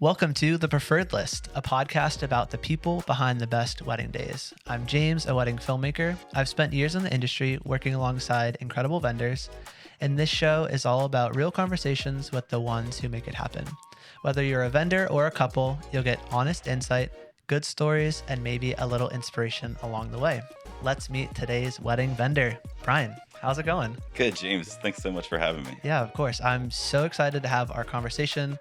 Welcome to The Preferred List, a podcast about the people behind the best wedding days. I'm James, a wedding filmmaker. I've spent years in the industry working alongside incredible vendors, and this show is all about real conversations with the ones who make it happen. Whether you're a vendor or a couple, you'll get honest insight, good stories, and maybe a little inspiration along the way. Let's meet today's wedding vendor. Brian, how's it going? Good, James. Thanks so much for having me. Yeah, of course. I'm so excited to have our conversation.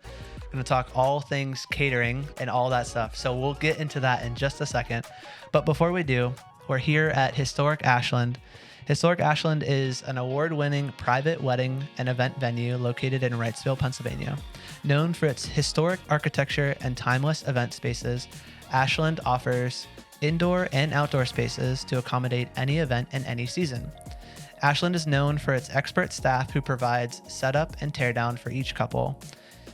Going to talk all things catering and all that stuff. So we'll get into that in just a second. But before we do, we're here at Historic Ashland. Historic Ashland is an award-winning private wedding and event venue located in Wrightsville, Pennsylvania. Known for its historic architecture and timeless event spaces, Ashland offers indoor and outdoor spaces to accommodate any event in any season. Ashland is known for its expert staff who provides setup and teardown for each couple,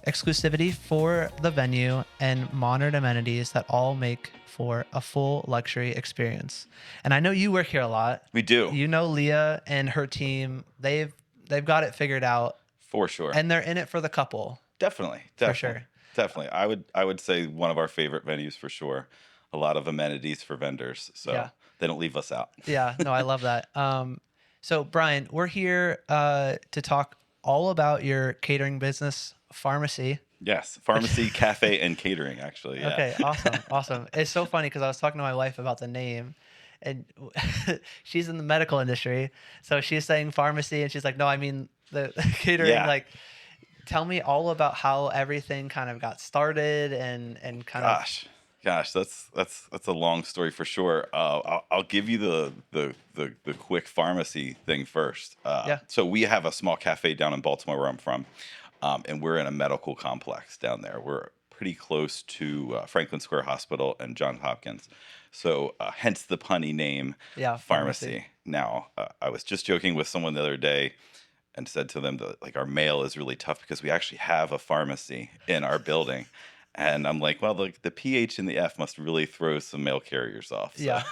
exclusivity for the venue, and modern amenities that all make for a full luxury experience. And I know you work here a lot. We do. You know Leah and her team, they've got it figured out. For sure. And they're in it for the couple. Definitely. For sure. Definitely. I would say one of our favorite venues for sure. A lot of amenities for vendors. So Yeah. They don't leave us out. Yeah, no, I love that. So Brian, we're here to talk all about your catering business, Farmacy. Yes. Pharmacy Cafe and Catering, actually. Yeah. Okay, awesome. It's so funny because I was talking to my wife about the name, and she's in the medical industry, so she's saying pharmacy, and she's like, "No, I mean the catering." Yeah. Like, tell me all about how everything kind of got started and kind of. Gosh, that's a long story for sure. I'll give you the quick pharmacy thing first. Yeah. So we have a small cafe down in Baltimore where I'm from, and we're in a medical complex down there. We're pretty close to Franklin Square Hospital and Johns Hopkins. So hence the punny name, Yeah, Pharmacy. Now, I was just joking with someone the other day and said to them that like our mail is really tough because we actually have a pharmacy in our building. And I'm like, well, the PH and the F must really throw some mail carriers off. So, Yeah.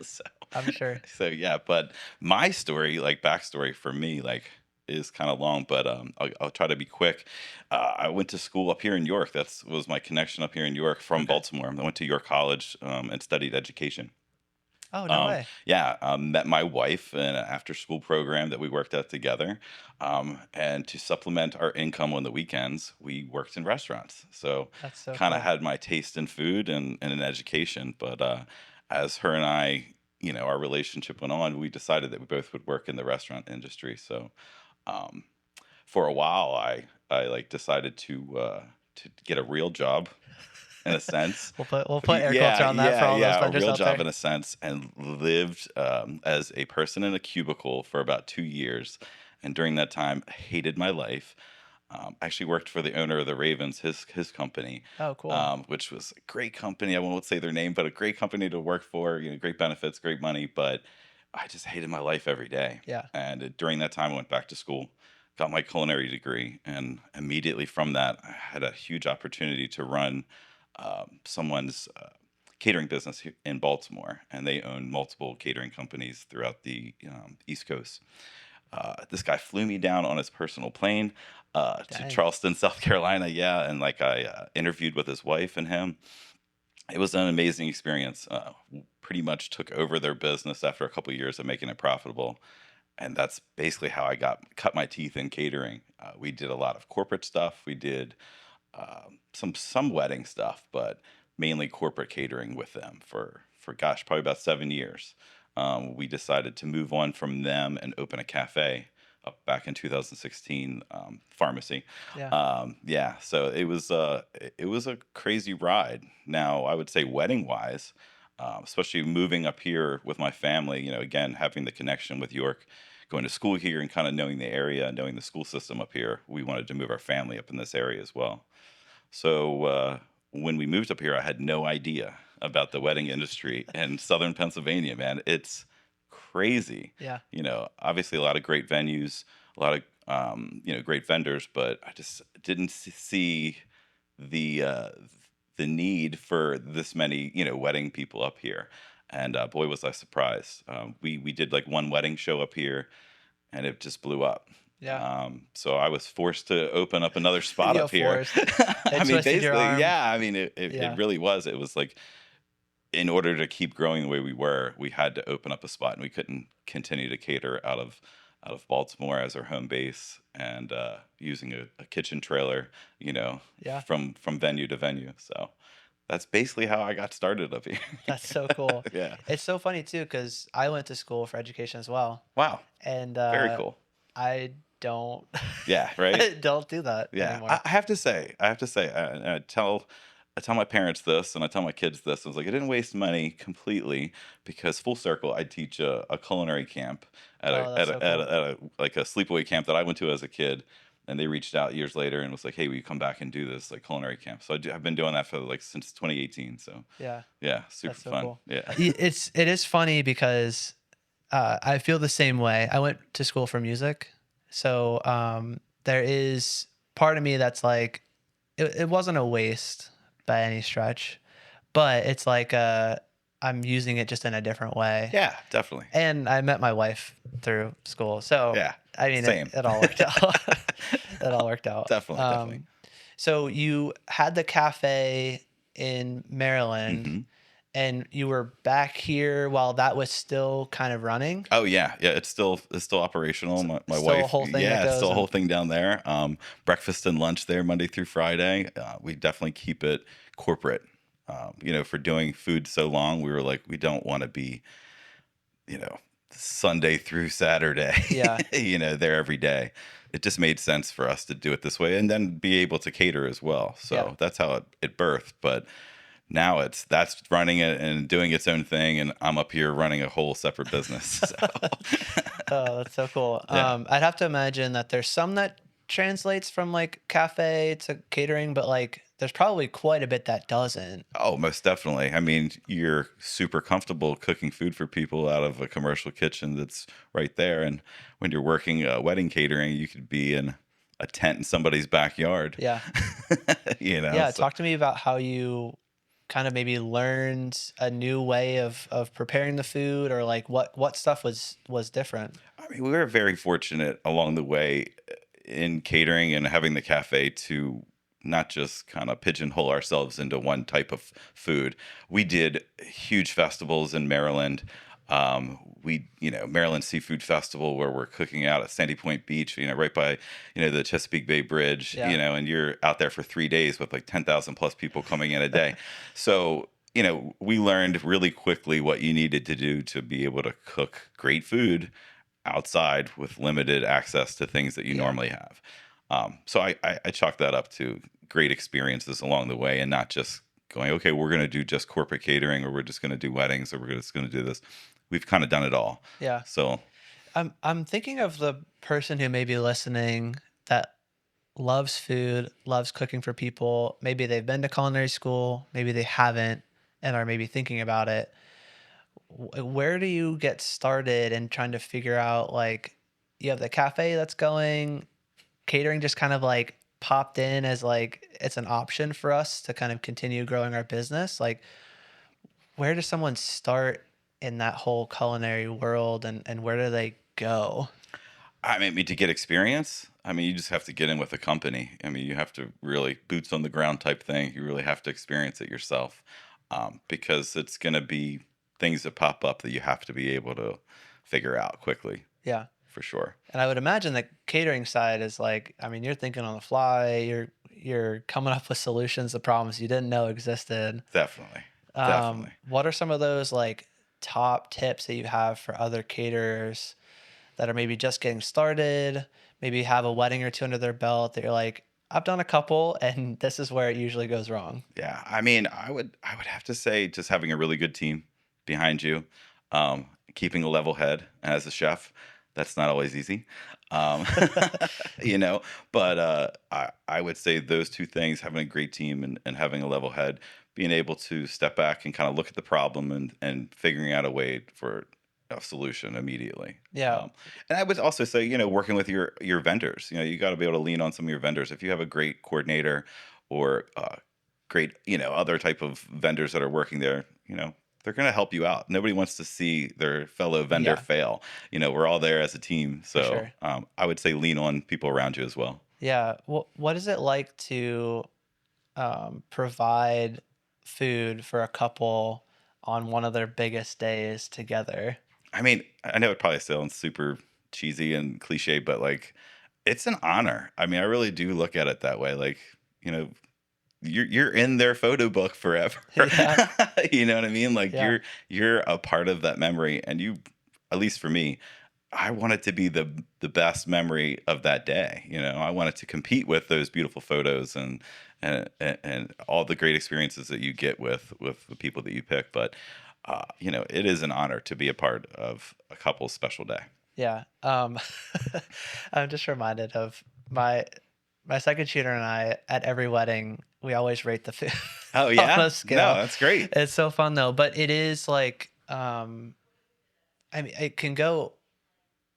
so, I'm sure. so yeah, but my story, like backstory for me, like is kind of long, but I'll try to be quick. I went to school up here in York. That was my connection up here in York from Baltimore. I went to York College and studied education. Oh, no way. Yeah, met my wife in an after-school program that we worked at together. And to supplement our income on the weekends, we worked in restaurants. So That's so kind of cool. had my taste in food and in education. But as her and I, our relationship went on, we decided that we both would work in the restaurant industry. So for a while, I like decided to get a real job in a sense. We'll put air quotes on that for all those A vendors real out job there. in a sense, and lived as a person in a cubicle for about 2 years. And during that time, hated my life. Actually worked for the owner of the Ravens, his company, Oh, cool. which was a great company. I won't say their name, but a great company to work for. Great benefits, great money, but I just hated my life every day. Yeah. And during that time, I went back to school, got my culinary degree, and immediately from that, I had a huge opportunity to run someone's catering business here in Baltimore, and they own multiple catering companies throughout the East Coast. This guy flew me down on his personal plane to Dang. Charleston, South Carolina. Yeah, and like I interviewed with his wife and him. It was an amazing experience. Pretty much took over their business after a couple of years of making it profitable. And that's basically how I cut my teeth in catering. We did a lot of corporate stuff. We did some wedding stuff, but mainly corporate catering with them for gosh, probably about 7 years. We decided to move on from them and open a cafe up back in 2016, Pharmacy. Yeah. So it was a crazy ride. Now I would say wedding wise, especially moving up here with my family. Again having the connection with York, going to school here, and kind of knowing the area, knowing the school system up here. We wanted to move our family up in this area as well. So when we moved up here, I had no idea about the wedding industry in Southern Pennsylvania. Man, it's crazy. Yeah. Obviously a lot of great venues, a lot of great vendors, but I just didn't see the need for this many wedding people up here. And boy, was I surprised. We did like one wedding show up here, and it just blew up. Yeah. So I was forced to open up another spot You up here. forced. They I mean, twisted your basically, arm. yeah. I mean, it Yeah. really was. It was like in order to keep growing the way we were, we had to open up a spot, and we couldn't continue to cater out of Baltimore as our home base, and using a kitchen trailer, Yeah. from venue to venue. So that's basically how I got started up here. That's so cool. Yeah. It's so funny too because I went to school for education as well, Wow. and Very cool. I don't Yeah. Right. don't do that Yeah, anymore. I have to say, I tell my parents this, and I tell my kids this. I was like, I didn't waste money completely because full circle, I teach a culinary camp Oh, that's so cool. at a like a sleepaway camp that I went to as a kid, and they reached out years later and was like, hey, will you come back and do this like culinary camp? So I've been doing that for like since 2018. So Yeah, yeah, super that's so fun. cool. Yeah. It is funny because I feel the same way. I went to school for music, so there is part of me that's like, it wasn't a waste by any stretch, but it's like I'm using it just in a different way. Yeah, definitely. And I met my wife through school, so Yeah, I mean same. it all worked out. It all worked out. Definitely, definitely. So you had the cafe in Maryland, Hmm. and you were back here while that was still kind of running. Oh yeah, yeah. It's still operational. My Still a wife, whole thing that yeah, it's goes still a whole and thing down there. Breakfast and lunch there Monday through Friday. We definitely keep it corporate. For doing food so long, we were like, we don't want to be, you know, Sunday through Saturday, yeah, there every day. It just made sense for us to do it this way and then be able to cater as well. yeah. So that's how it birthed. But now that's running it and doing its own thing, and I'm up here running a whole separate business. So Oh, that's so cool. yeah. I'd have to imagine that there's some that translates from like cafe to catering, but like there's probably quite a bit that doesn't. Oh, most definitely. I mean, you're super comfortable cooking food for people out of a commercial kitchen that's right there. And when you're working wedding catering, you could be in a tent in somebody's backyard. Yeah. You know, Yeah, so talk to me about how you kind of maybe learned a new way of preparing the food, or like what stuff was different. I mean, we were very fortunate along the way in catering and having the cafe to not just kind of pigeonhole ourselves into one type of food. We did huge festivals in Maryland. Maryland Seafood Festival where we're cooking out at Sandy Point Beach, right by, the Chesapeake Bay Bridge, Yeah. and you're out there for 3 days with like 10,000 plus people coming in a day. So, we learned really quickly what you needed to do to be able to cook great food outside with limited access to things that you Yeah. normally have. So I chalk that up to great experiences along the way and not just going, okay, we're going to do just corporate catering or we're just going to do weddings or we're just going to do this. We've kind of done it all. Yeah. So I'm thinking of the person who may be listening that loves food, loves cooking for people. Maybe they've been to culinary school, maybe they haven't, and are maybe thinking about it. Where do you get started in trying to figure out, like, you have the cafe that's going, catering just kind of like popped in as like it's an option for us to kind of continue growing our business. Like, where does someone start in that whole culinary world, and where do they go? I mean, to get experience, I mean, you just have to get in with a company. I mean, you have to really boots on the ground type thing. You really have to experience it yourself, because it's going to be things that pop up that you have to be able to figure out quickly Yeah. for sure. And I would imagine the catering side is like, I mean, you're thinking on the fly, you're coming up with solutions to problems you didn't know existed. Definitely. Definitely. What are some of those like top tips that you have for other caterers that are maybe just getting started, maybe have a wedding or two under their belt that you're like, I've done a couple and this is where it usually goes wrong. Yeah, I mean, I would have to say just having a really good team behind you, keeping a level head as a chef. That's not always easy, um, you know. But I would say those two things: having a great team and having a level head, being able to step back and kind of look at the problem and figuring out a way for a solution immediately. Yeah. And I would also say, working with your vendors, you got to be able to lean on some of your vendors. If you have a great coordinator or great, other type of vendors that are working there, they're going to help you out. Nobody wants to see their fellow vendor Yeah, fail. We're all there as a team. for So sure. I would say lean on people around you as well. Yeah. What is it like to provide food for a couple on one of their biggest days together? I mean, I know it probably sounds super cheesy and cliche, but like it's an honor. I mean, I really do look at it that way. Like, you know, you're in their photo book forever. Yeah, You know what I mean? Like yeah, you're a part of that memory, and at least for me, I want it to be the best memory of that day. I want it to compete with those beautiful photos and all the great experiences that you get with the people that you pick. But it is an honor to be a part of a couple's special day. yeah. I'm just reminded of my my second shooter and I at every wedding. We always rate the food Oh on yeah, a no, scale. that's great. It's so fun though, but it is like I mean, it can go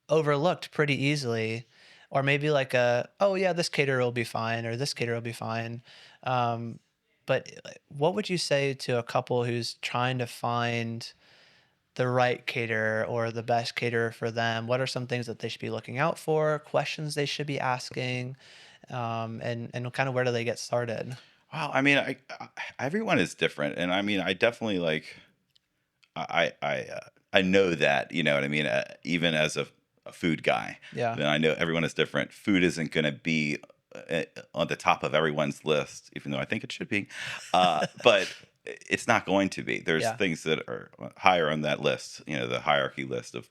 overlooked pretty easily, or maybe like oh yeah, this caterer will be fine, or this caterer will be fine. Um, but like, what would you say to a couple who's trying to find the right caterer or the best caterer for them? What are some things that they should be looking out for? Questions they should be asking, and kind of where do they get started? Wow, I mean, everyone is different, and I mean, I definitely like I know that, you know what I mean. Even as a food guy, Yeah, then I know everyone is different. Food isn't going to be on the top of everyone's list, even though I think it should be. But it's not going to be. There's yeah, things that are higher on that list. The hierarchy list of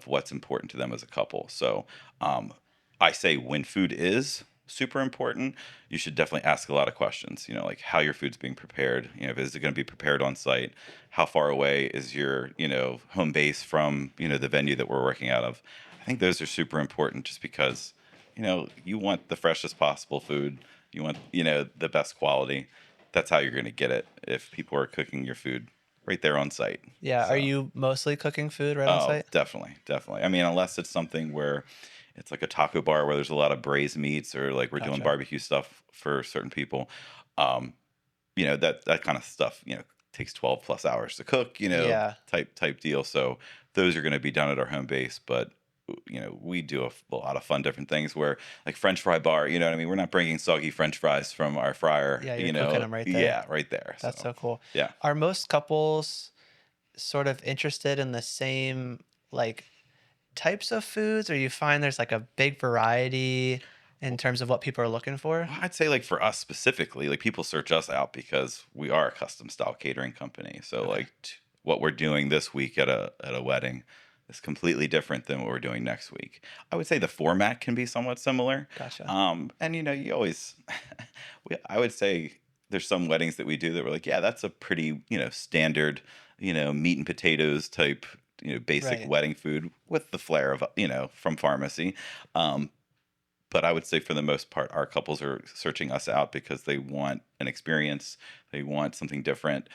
what's important to them as a couple. So um, I say when food is super important, you should definitely ask a lot of questions. Like how your food's being prepared. Is it going to be prepared on site? How far away is your home base from the venue that we're working out of? I think those are super important just because you want the freshest possible food. You want the best quality. That's how you're going to get it if people are cooking your food right there on site. yeah. Are So you mostly cooking food right on oh, site? definitely, definitely. I mean, unless it's something where it's like a taco bar where there's a lot of braised meats, or like we're doing Gotcha. barbecue stuff for certain people. um that kind of stuff takes 12 plus hours to cook, Yeah, type deal. So those are going to be done at our home base. But we do a lot of fun different things where, like, french fry bar, you know what I mean. We're not bringing soggy french fries from our fryer, yeah. You're cooking them right there. yeah, right there. That's So so cool. yeah. Are most couples sort of interested in the same like types of foods, or you find there's like a big variety in terms of what people are looking for? Well, I'd say, like, for us specifically, like, people search us out because we are a custom style catering company. So Okay, like what we're doing this week at a wedding is completely different than what we're doing next week. I would say the format can be somewhat similar. gotcha. And you always I would say there's some weddings that we do that we're like, yeah, that's a pretty, standard, meat and potatoes type, basic Right. wedding food with the flair of, from Pharmacy. Um, but I would say for the most part, our couples are searching us out because they want an experience. They want something different.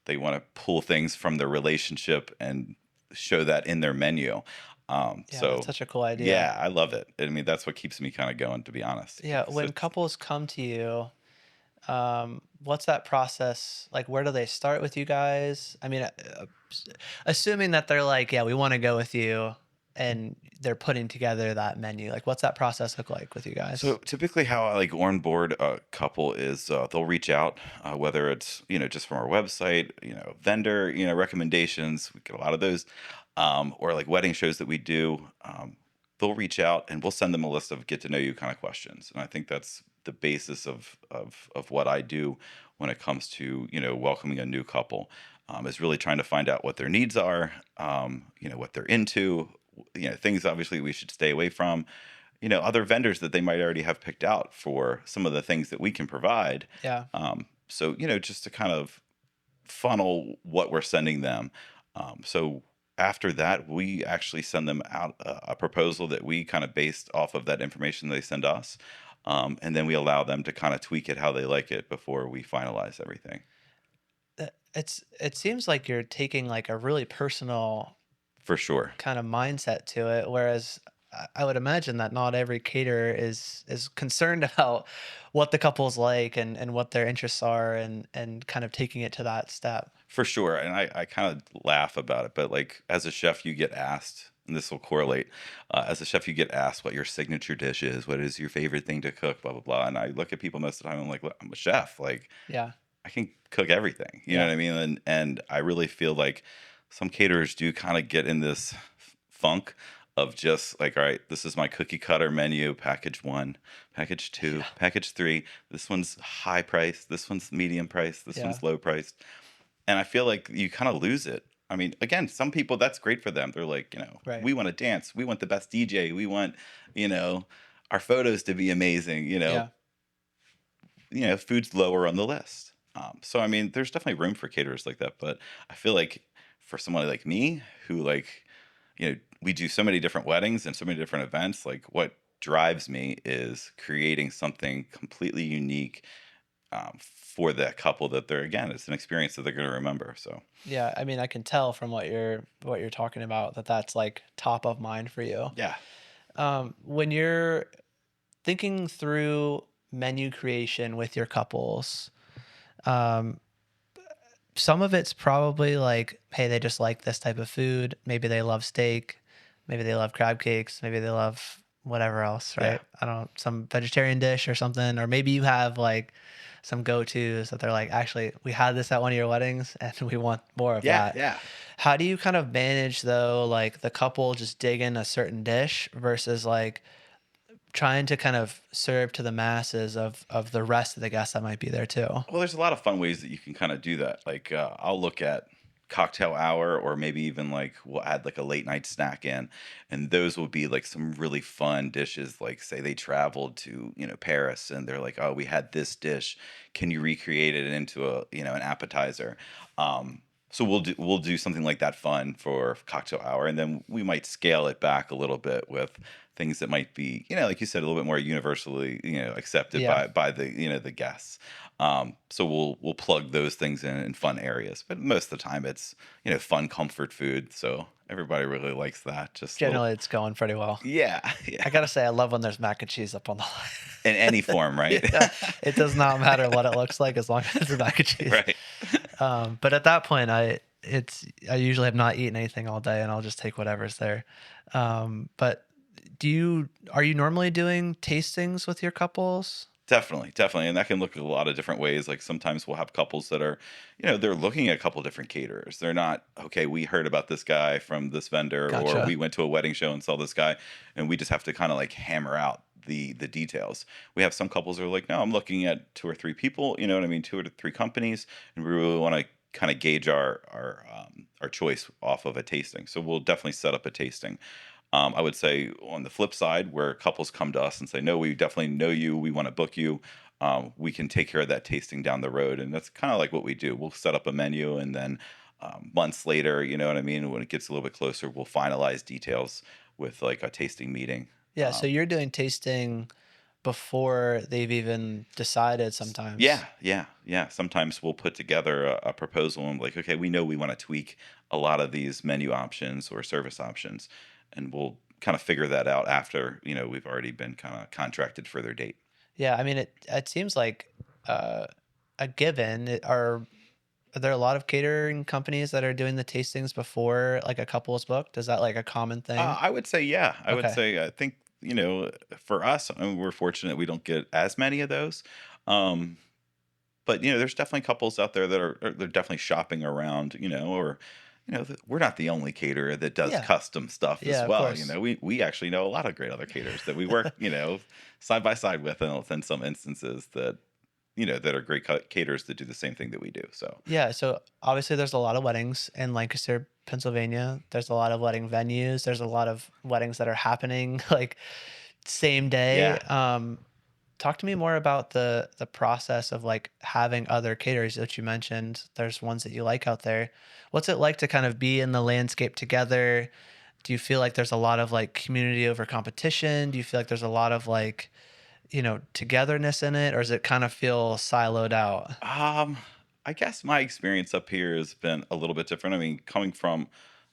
They want to pull things from their relationship and show that in their menu. Yeah, that's So such a cool idea. yeah, I love it. I mean, that's what keeps me kind of going, to be honest. Yeah, So when couples come to you, what's that process like? Where do they start with you guys? I mean, assuming that they're like, yeah, we want to go with you, and they're putting together that menu. Like, what's that process look like with you So guys? typically, how I like onboard a couple is they'll reach out, whether it's just from our website, vendor, recommendations. We get a lot of those, or like wedding shows that we do. They'll reach out and we'll send them a list of get to know you kind of questions, and I think that's the basis of what I do when it comes to welcoming a new couple. Is really trying to find out what their needs are, what they're into, things obviously we should stay away from, other vendors that they might already have picked out for some of the things that we can provide. Yeah, So, just to kind of funnel what we're sending them. So after that, we actually send them out a proposal that we kind of based off of that information they send us. And then we allow them to kind of tweak it how they like it before we finalize everything. it seems like you're taking like a really personal For sure. kind of mindset to it, whereas I would imagine that not every caterer is concerned about what the couple's like and what their interests are and kind of taking it to that step. For sure, and I kind of laugh about it, but like as a chef, you get asked, and this will correlate. As a chef, you get asked what your signature dish is, what is your favorite thing to cook, blah blah blah. And I look at people most of the time, I'm like, "Look, I'm a chef. Like Yeah. I can cook everything." You know Yeah. what I mean? And I really feel like some caterers do kind of get in this funk of just like, all right, this is my cookie cutter menu, package one, package two, Yeah. package three. This one's high price. This one's medium price. This Yeah. one's low priced, and I feel like you kind of lose it. I mean, again, some people that's great for them. They're like, Right. we want to dance, we want the best DJ, we want, you know, our photos to be amazing. Yeah. Food's lower on the list. So I mean, there's definitely room for caterers like that. But I feel like for somebody like me, who like, we do so many different weddings and so many different events. Like, what drives me is creating something completely unique for that couple that they're again, it's an experience that they're going to remember. So Yeah. I mean, I can tell from what you're talking about that that's like top of mind for you. yeah, When you're thinking through menu creation with your couples, um, some of it's probably like, hey, they just like this type of food. Maybe they love steak. Maybe they love crab cakes. Maybe they love whatever else, yeah, right? I don't know, some vegetarian dish or something. Or maybe you have like some go tos that they're like, actually, we had this at one of your weddings and we want more of yeah, that. yeah. How do you kind of manage though, like the couple just digging a certain dish versus like trying to kind of serve to the masses of the rest of the guests that might be there too? Well, there's a lot of fun ways that you can kind of do that. Like, I'll look at cocktail hour, or maybe even like we'll add like a late night snack in, and those will be like some really fun dishes. Like, say they traveled to Paris, and they're like, "Oh, we had this dish. Can you recreate it into an appetizer?" So we'll do something like that fun for cocktail hour, and then we might scale it back a little bit with things that might be, like you said, a little bit more universally, accepted Yeah. by the the guests. So we'll plug those things in fun areas, but most of the time it's fun comfort food. So everybody really likes that. Just a little, Generally, it's going pretty well. yeah, I yeah, gotta say, I love when there's mac and cheese up on the in any line. form, right? Yeah, it does not matter what it looks like as long as it's mac and cheese. Right. But at that point, I usually have not eaten anything all day, and I'll just take whatever's there. But are you normally doing tastings with your couples? Definitely, definitely, and that can look a lot of different ways. Like sometimes we'll have couples that are, they're looking at a couple different caterers. They're not, okay, we heard about this guy from this vendor, or we Gotcha. went to a wedding show and saw this guy, and we just have to kind of like hammer out the details. We have some couples that are like, no, I'm looking at two or three people. You know what I mean? Two or three companies, and we really want to kind of gauge our choice off of a tasting. So we'll definitely set up a tasting. I would say on the flip side, where couples come to us and say, "No, we definitely know you. We want to book you." We can take care of that tasting down the road, and that's kind of like what we do. We'll set up a menu, and then months later, you know what I mean. When it gets a little bit closer, we'll finalize details with like a tasting meeting. Yeah, so Um, you're doing tasting before they've even decided yeah, sometimes. yeah, yeah. Sometimes we'll put together a proposal and like, okay, we know we want to tweak a lot of these menu options or service options, and we'll kind of figure that out after we've already been kind of contracted for their date. Yeah, I mean, it seems like uh, a given. Are there a lot of catering companies that are doing the tastings before like a couple is booked? Is that like a common thing? I would say, yeah. I would Okay. say, I think, for us, I mean, we're fortunate we don't get as many of those. Um, but there's definitely couples out there that they're definitely shopping around, or we're not the only caterer that does Yeah. custom stuff as Yeah, of well. course. We actually know a lot of great other caterers that we work, side by side with, in some instances that that are great caterers that do the same thing that we do. So Yeah, so obviously there's a lot of weddings in Lancaster, Pennsylvania. There's a lot of wedding venues. There's a lot of weddings that are happening like same day. yeah. Talk to me more about the process of like having other caterers that you mentioned. There's ones that you like out there. What's it like to kind of be in the landscape together? Do you feel like there's a lot of like community over competition? Do you feel like there's a lot of like, togetherness in it, or does it kind of feel siloed out? I guess my experience up here has been a little bit different. I mean, coming from,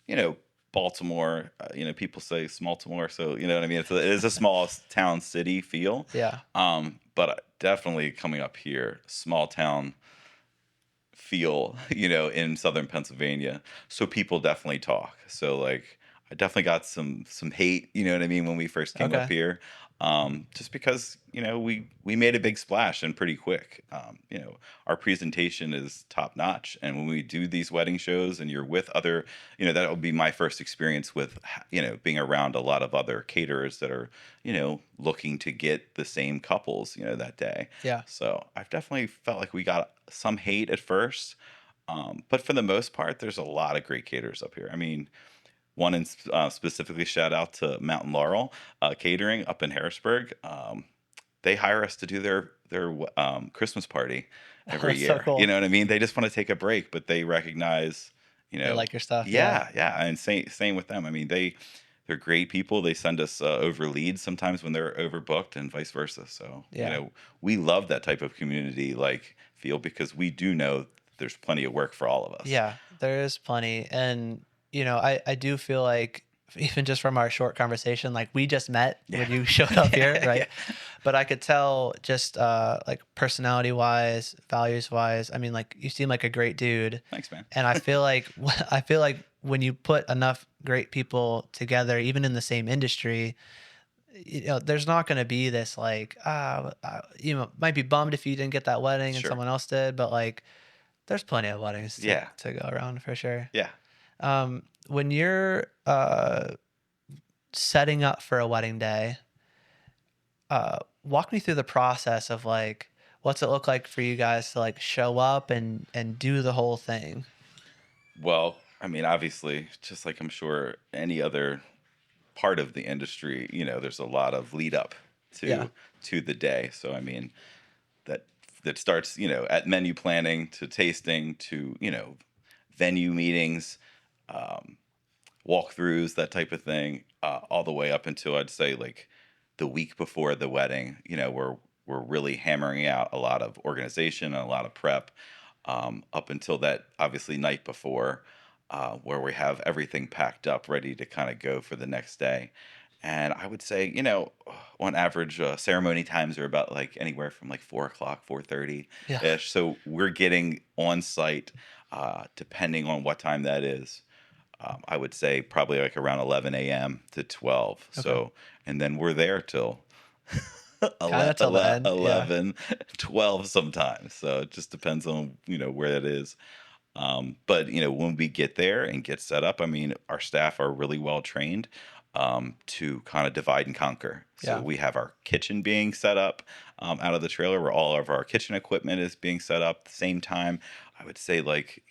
you know, Baltimore, people say Smaltimore, so you know what I mean. It is a small town city feel, Yeah. but definitely coming up here, small town feel, in southern Pennsylvania. So people definitely talk. So like I definitely got some hate, you know what I mean, when we first came up Okay. here. Just because, we made a big splash and pretty quick. Our presentation is top notch. And when we do these wedding shows and you're with other, that will be my first experience with, being around a lot of other caterers that are, looking to get the same couples, that day. Yeah. So I've definitely felt like we got some hate at first, but for the most part, there's a lot of great caterers up here. I mean, specifically, shout out to Mountain Laurel Catering up in Harrisburg. They hire us to do their Christmas party every That's so year. You cool. know what I mean? They just want to take a break, but they recognize, They like your stuff. Yeah. yeah, and same with them. I mean, they're great people. They send us over leads sometimes when they're overbooked, and vice versa. So Yeah. we love that type of community like feel because we do know there's plenty of work for all of us. Yeah, there is plenty. And, I do feel like even just from our short conversation, like we just met Yeah, when you showed up here, yeah. right? But I could tell just like personality wise, values wise, I mean, like you seem like a great dude. Thanks, man. And I feel like I feel like when you put enough great people together, even in the same industry, there's not going to be this like, might be bummed if you didn't get that wedding and Sure. someone else did, but like there's plenty of weddings to Yeah, go around for sure. yeah. When you're setting up for a wedding day, walk me through the process of like what's it look like for you guys to like show up and do the whole thing. Well, I mean, obviously, just like I'm sure any other part of the industry, there's a lot of lead up Yeah. to the day. So I mean, that that starts, at menu planning to tasting to, venue meetings, um, walkthroughs, that type of thing, all the way up until I'd say like the week before the wedding. We're really hammering out a lot of organization and a lot of prep, up until that obviously night before, where we have everything packed up, ready to kind of go for the next day. And I would say, on average, ceremony times are about like anywhere from like 4 o'clock, 4:30 Yeah. ish. So we're getting on site, depending on what time that is. I would say probably like around 11 a.m. to 12. Okay. So, and then we're there till Kind of till the end. Yeah. 11, 12 sometimes. So it just depends on, where that is. But when we get there and get set up, I mean, our staff are really well trained, to kind of divide and conquer. So Yeah. we have our kitchen being set up, out of the trailer where all of our kitchen equipment is being set up at the same time. I would say like,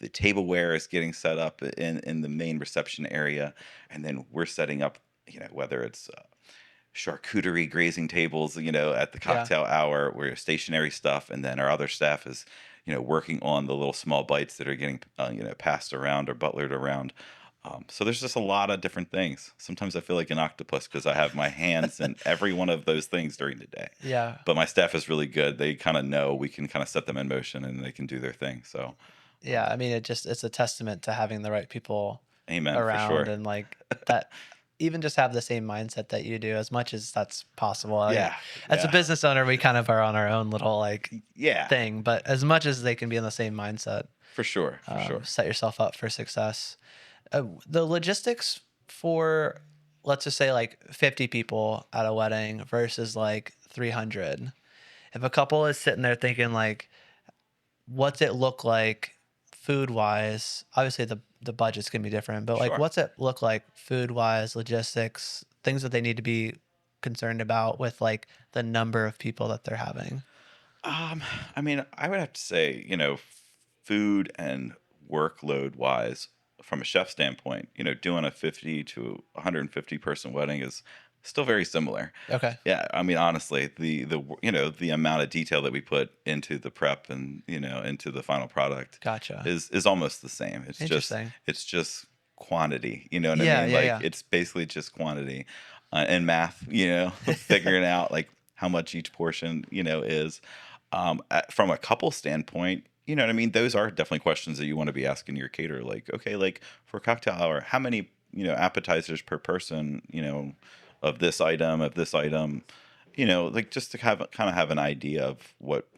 the tableware is getting set up in the main reception area, and then we're setting up, whether it's charcuterie grazing tables, at the Yeah. cocktail hour, where stationary stuff, and then our other staff is, working on the little small bites that are getting, passed around or butlered around. So there's just a lot of different things. Sometimes I feel like an octopus because I have my hands in every one of those things during the day. Yeah. But my staff is really good. They kind of know we can kind of set them in motion and they can do their thing. So, Yeah. I mean, it's a testament to having the right people amen for around sure. and like that even just have the same mindset that you do as much as that's possible. Yeah, As a yeah, business owner, we kind of are on our own little like yeah, thing, but as much as they can be in the same mindset, for sure, for sure. set yourself up for success. The logistics for, let's just say like 50 people at a wedding versus like 300. If a couple is sitting there thinking like, what's it look like food wise? Obviously the budget's gonna be different, but like Sure. what's it look like food wise, logistics, things that they need to be concerned about with like the number of people that they're having. Um, I mean, I would have to say, food and workload wise, from a chef standpoint, doing a 50 to 150 person wedding is still very similar. Okay. Yeah, I mean, honestly, the amount of detail that we put into the prep and into the final product Gotcha. is almost the same. Interesting. It's just quantity. You know what I Yeah, mean? yeah, Like yeah. it's basically just quantity, and math. Figuring out like how much each portion is. From a couple standpoint, you know what I mean? Those are definitely questions that you want to be asking your caterer. Like, okay, like for cocktail hour, how many, appetizers per person, of this item, like just to have kind of have an idea of what,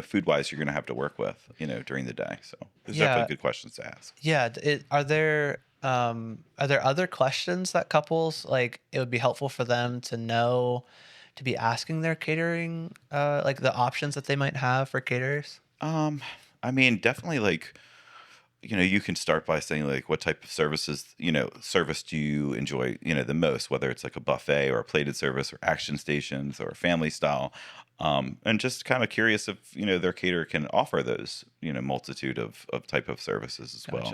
food wise you're going to have to work with, during the day. So those are definitely Yeah. good questions to ask. Yeah. Are there other questions that couples like it would be helpful for them to know to be asking their catering, like the options that they might have for caterers? Um, I mean, definitely like, you can start by saying like what type of service do you enjoy, the most, whether it's like a buffet or a plated service or action stations or family style. And just kind of curious if, their caterer can offer those, multitude of type of services as well.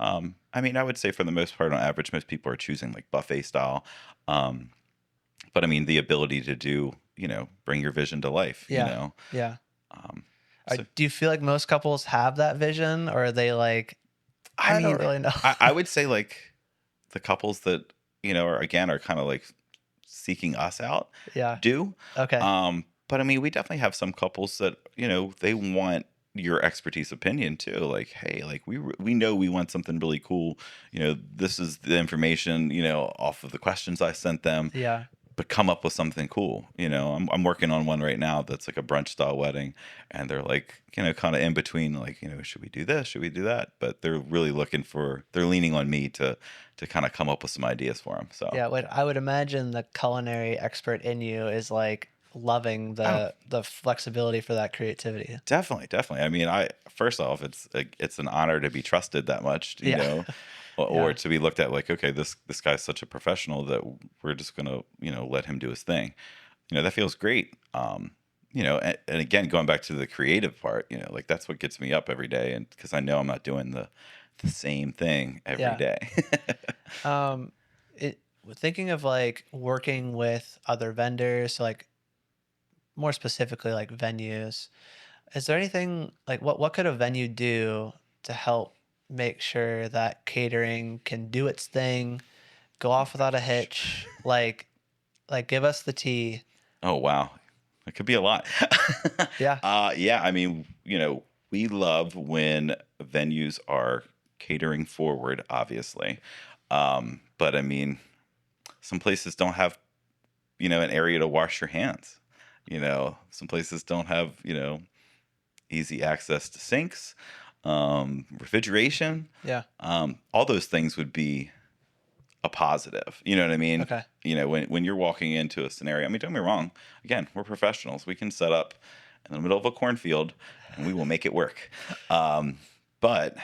Gotcha. I mean, I would say for the most part, on average, most people are choosing like buffet style. Um, but I mean, the ability to do, bring your vision to life, Yeah. Yeah. Um, so Do you feel like most couples have that vision, or are they like, I I don't mean, really know? I would say like the couples that are kind of like seeking us out Yeah. do. Okay. But I mean, we definitely have some couples that they want your expertise opinion too. Like, hey, like we know we want something really cool. This is the information off of the questions I sent them, Yeah. but come up with something cool. I'm working on one right now that's like a brunch style wedding, and they're like, kind of in between, like, should we do this? Should we do that? But they're really they're leaning on me to kind of come up with some ideas for them. So, Yeah. I would imagine the culinary expert in you is like loving oh, the flexibility for that creativity. definitely, definitely. I mean, I first off, it's an honor to be trusted that much, Yeah. or Yeah. to be looked at like, okay, this guy's such a professional that we're just gonna, let him do his thing. That feels great. And again, going back to the creative part, like that's what gets me up every day, and because I know I'm not doing the same thing every Yeah. day. Um, it thinking of like working with other vendors, so like more specifically like venues. Is there anything like what could a venue do to help make sure that catering can do its thing, go Oh off my without a gosh. hitch? Like give us the tea. Oh wow, it could be a lot. Yeah. Yeah, I mean, we love when venues are catering forward, obviously. But I mean, some places don't have, an area to wash your hands. Some places don't have, easy access to sinks, refrigeration. Yeah. All those things would be a positive. You know what I mean? Okay. When you're walking into a scenario, I mean, don't get me wrong. Again, we're professionals. We can set up in the middle of a cornfield and we will make it work. But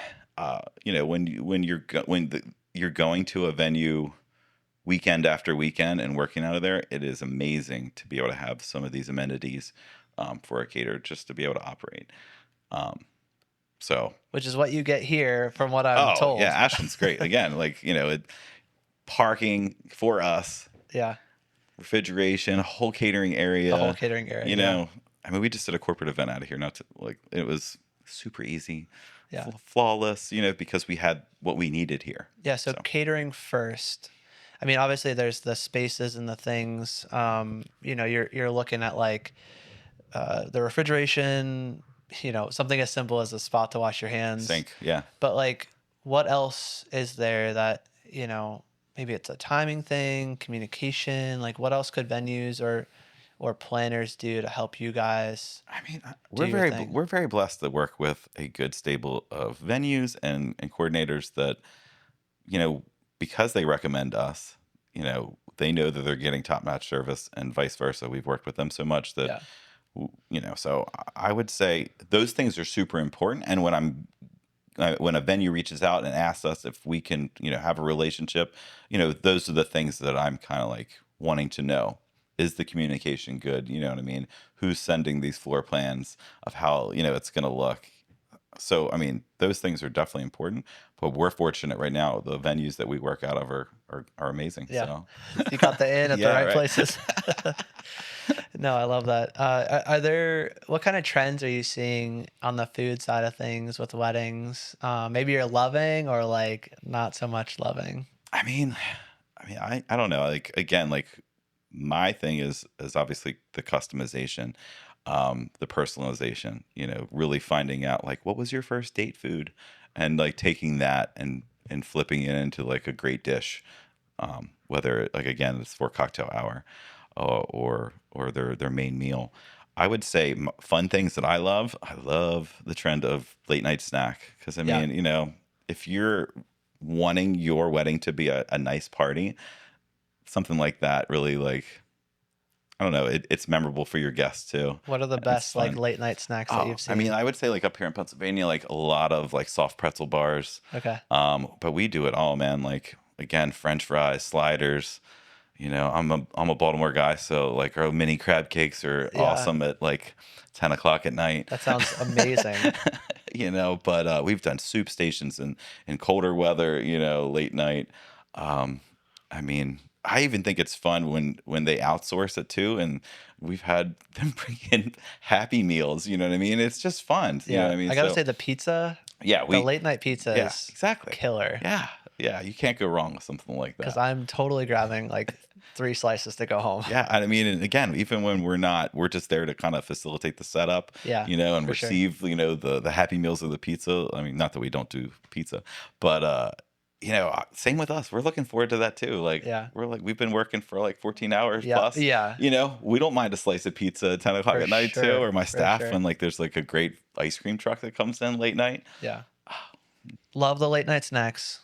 you're going to a venue weekend after weekend and working out of there, it is amazing to be able to have some of these amenities for a caterer just to be able to operate. Um, so, Which is what you get here from what I'm oh yeah, told. Ashland's great. Again, like parking for us, Yeah. refrigeration, a whole catering The whole area. catering area. You Yeah. know, I mean, we just did a corporate event out of here. Not to like, it was super easy, Yeah. flawless. Because we had what we needed here. Yeah, so So catering first. I mean, obviously there's the spaces and the things. You're looking at like the refrigeration, something as simple as a spot to wash your hands. sink, yeah. But like, what else is there that, maybe it's a timing thing, communication, like what else could venues or planners do to help you guys I mean, do your thing? we're very blessed to work with a good stable of venues and coordinators that you know because they recommend us. They know that they're getting top notch service, and vice versa. We've worked with them so much that Yeah. So I would say those things are super important. And when a venue reaches out and asks us if we can have a relationship, those are the things that I'm kind of like wanting to know. Is the communication good? You know what I mean? Who's sending these floor plans of how it's going to look? So I mean, those things are definitely important. But we're fortunate right now. The venues that we work out of are amazing. Yeah. So You got the in at the yeah, right right. places. No, I love that. What kind of trends are you seeing on the food side of things with weddings? Maybe you're loving or like not so much loving. I mean, I don't know. Like again, like my thing is obviously the customization. the personalization, really finding out like what was your first date food, and like taking that and flipping it into like a great dish, whether like again it's for cocktail hour, or their main meal. I would say fun things that I love. I love the trend of late night snack, because I Yeah. mean, if you're wanting your wedding to be a nice party, something like that really like, I don't know, it's memorable for your guests too, What are the and it's best like fun. late night snacks that Oh, you've I mean, seen? I would say like up here in Pennsylvania, like a lot of like soft pretzel bars. Okay. But we do it all, man. Like again, French fries, sliders. I'm a Baltimore guy, so like our mini crab cakes are Yeah. awesome at like 10 o'clock at night. That sounds amazing. But we've done soup stations in colder weather, late night. Um, I mean, I even think it's fun when they outsource it too, and we've had them bring in Happy Meals. You know what I mean? It's just fun. You know Yeah. what I mean? I gotta So say the pizza, yeah, the late night pizza yeah, is exactly. killer Yeah, yeah, you can't go wrong with something like because that. I'm totally grabbing like 3 slices to go home. Yeah, I mean, and again, even when we're not, we're just there to kind of facilitate the setup, Yeah, and for sure. receive, the Happy Meals of the pizza. I mean, not that we don't do pizza, but same with us. We're looking forward to that too. Like Yeah. we've been working for like 14 hours Yeah. plus. Yeah. We don't mind a slice of pizza at 10 o'clock For at night too, sure. or my For staff sure. when like there's like a great ice cream truck that comes in late night. Yeah. Love the late night snacks.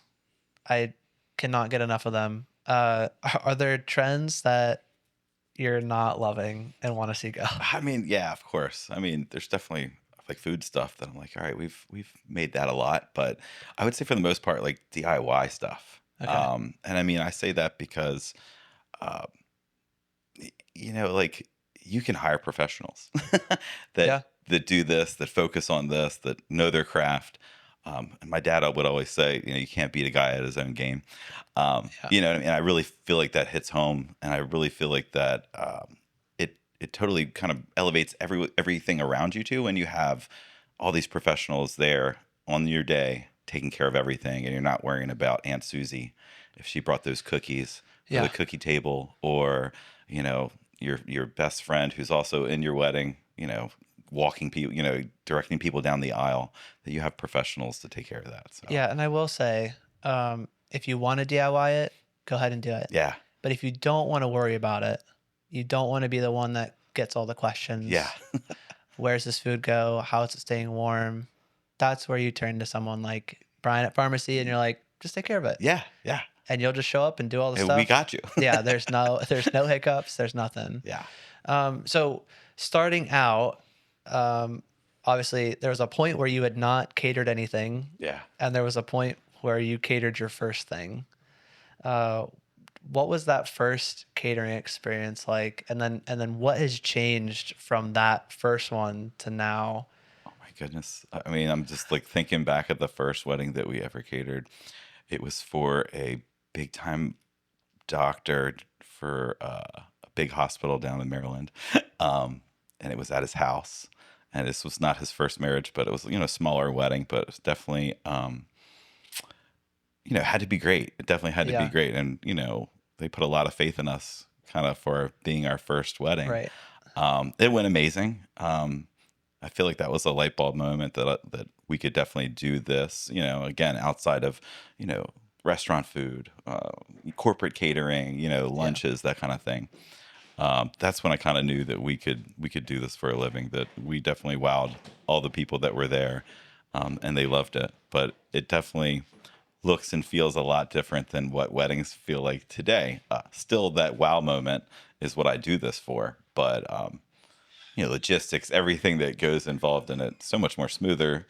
I cannot get enough of them. Are there trends that you're not loving and want to see go? I mean, yeah, of course. I mean, there's definitely like food stuff that I'm like, all right, we've made that a lot, but I would say for the most part, like DIY stuff. Okay. And I mean, I say that because, uh, like you can hire professionals that Yeah. that do this, that focus on this, that know their craft. And my dad would always say, you can't beat a guy at his own game. Yeah. You know what I mean? I really feel like that hits home, and I really feel like that it totally kind of elevates everything around you too when you have all these professionals there on your day taking care of everything, and you're not worrying about Aunt Susie if she brought those cookies for the Yeah. cookie table, or your best friend who's also in your wedding, walking people, directing people down the aisle, that you have professionals to take care of that. So Yeah. And I will say, if you want to DIY it, go ahead and do it. yeah, But if you don't want to worry about it, you don't want to be the one that gets all the yeah, questions. Where's this food go? How is it staying warm? That's where you turn to someone like Brian at Pharmacy and you're like, just take care of it. yeah, yeah. And you'll just show up and do all the Hey, we stuff. got you. Yeah, there's no hiccups, there's nothing. Yeah, So starting out, obviously there was a point where you had not catered anything, yeah. and there was a point where you catered your first thing. Uh, what was that first catering experience like? And then what has changed from that first one to now? Oh my goodness. I mean, I'm just like thinking back at the first wedding that we ever catered. It was for a big time doctor for a big hospital down in Maryland. And it was at his house. And this was not his first marriage, but it was, a smaller wedding, but it was definitely, had to be great. It definitely had to be Yeah, great. And, they put a lot of faith in us kind of for being our first wedding. right. It went amazing. I feel like that was a light bulb moment that we could definitely do this, again, outside of, restaurant food, corporate catering, Yeah. lunches, that kind of thing. That's when I kind of knew that we could do this for a living, that we definitely wowed all the people that were there, and they loved it. But it definitely looks and feels a lot different than what weddings feel like today. Still, that wow moment is what I do this for. But logistics, everything that goes involved in it, so much more smoother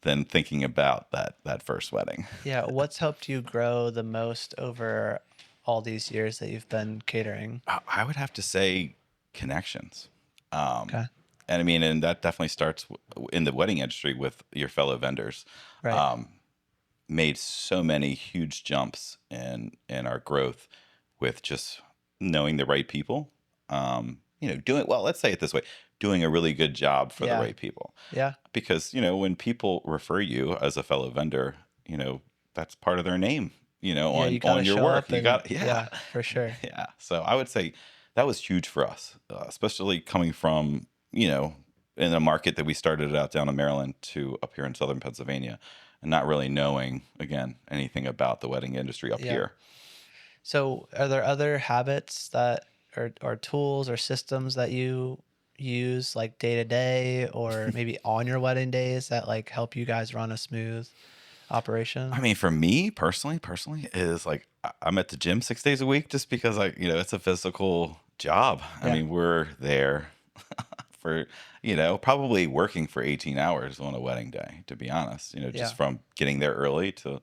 than thinking about that first wedding. Yeah, what's helped you grow the most over all these years that you've been catering? I would have to say connections. Um, Okay. and I mean, and that definitely starts in the wedding industry with your fellow vendors. Right. Um, Made so many huge jumps in our growth with just knowing the right people. Doing well. Let's say it this way: doing a really good job for the Yeah. right people. Yeah. Because when people refer you as a fellow vendor, that's part of their name. Yeah, you On gotta your show work, up you and got yeah. yeah, for sure. Yeah. So I would say that was huge for us, especially coming from, in a market that we started out down in Maryland to up here in southern Pennsylvania, and not really knowing, again, anything about the wedding industry up Yeah. here. So are there other habits that or tools or systems that you use like day to day or maybe on your wedding days that like help you guys run a smooth operation? I mean, for me personally, is like I'm at the gym 6 days a week just because it's a physical job. I Yeah. mean, we're there for, probably working for 18 hours on a wedding day, to be honest, Yeah. just from getting there early to,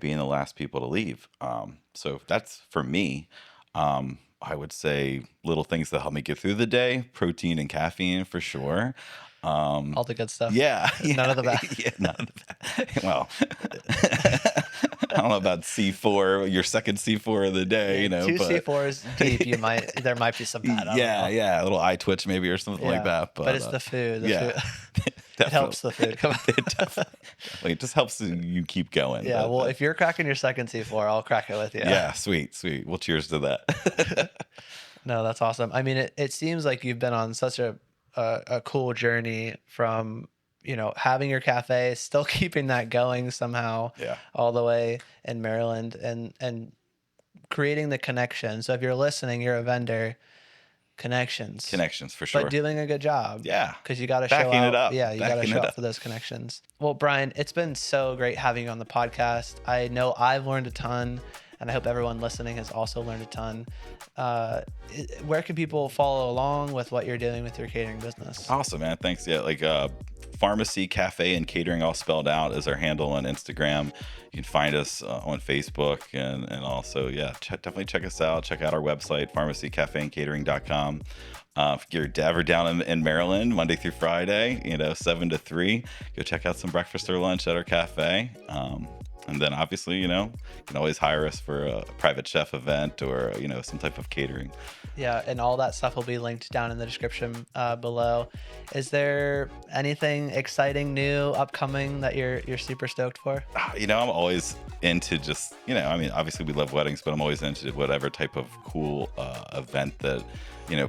being the last people to leave. So that's for me. I would say little things that help me get through the day, protein and caffeine for sure. All the good stuff. Yeah, None of the bad. yeah, none of the bad. Well, I don't know about C4, your second C4 of the day, Two but C4s deep, there might be some bad. I don't know. yeah, a little eye twitch maybe or something like that. But it's the food. Yeah, It helps the food. Come on. It just helps you keep going. Yeah, well, if you're cracking your second C4, I'll crack it with you. Yeah, sweet. Well, cheers to that. No, that's awesome. I mean, it seems like you've been on such a cool journey from, having your cafe, still keeping that going somehow, Yeah. all the way in Maryland and creating the connection. So if you're listening, you're a vendor, connections For sure. but doing a good job. Yeah. Because you got to show Backing out. it up. Yeah, you got to Backing show it up up. for those connections. Well, Brian, it's been so great having you on the podcast. I know I've learned a ton, and I hope everyone listening has also learned a ton. Where can people follow along with what you're doing with your catering business? Awesome, man. Thanks. Yeah, like Pharmacy Cafe and Catering, all spelled out, is our handle on Instagram. You can find us on Facebook, and also, definitely check us out. Check out our website, pharmacycafeandcatering.com. If you're ever down in Maryland, Monday through Friday, 7 to 3, go check out some breakfast or lunch at our cafe. And then obviously, you can always hire us for a private chef event or, some type of catering. Yeah, and all that stuff will be linked down in the description below. Is there anything exciting, new, upcoming that you're super stoked for? I'm always into just, obviously we love weddings, but I'm always into whatever type of cool event that,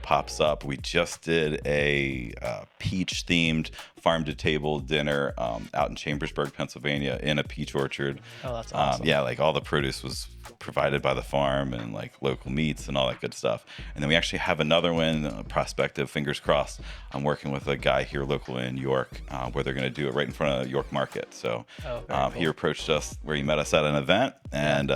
pops up. We just did a peach-themed farm-to-table dinner out in Chambersburg, Pennsylvania, in a peach orchard. Oh, that's awesome. Yeah, like all the produce was provided by the farm and like local meats and all that good stuff. And then we actually have another one, prospective, fingers crossed. I'm working with a guy here local in York where they're going to do it right in front of York Market. So cool. He approached us where he met us at an event. And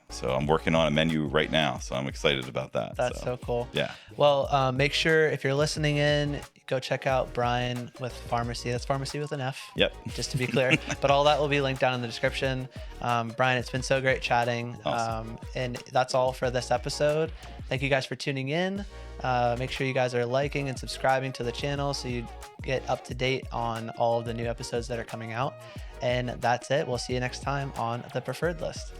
so I'm working on a menu right now. So I'm excited about that. That's so cool. Yeah. Well, make sure if you're listening in, go check out Brian with Farmacy. That's Farmacy with an F. Yep. Just to be clear. But all that will be linked down in the description. Brian, it's been so great chatting. Awesome. And that's all for this episode. Thank you guys for tuning in. Make sure you guys are liking and subscribing to the channel so you get up to date on all of the new episodes that are coming out. And that's it. We'll see you next time on The Preferred List.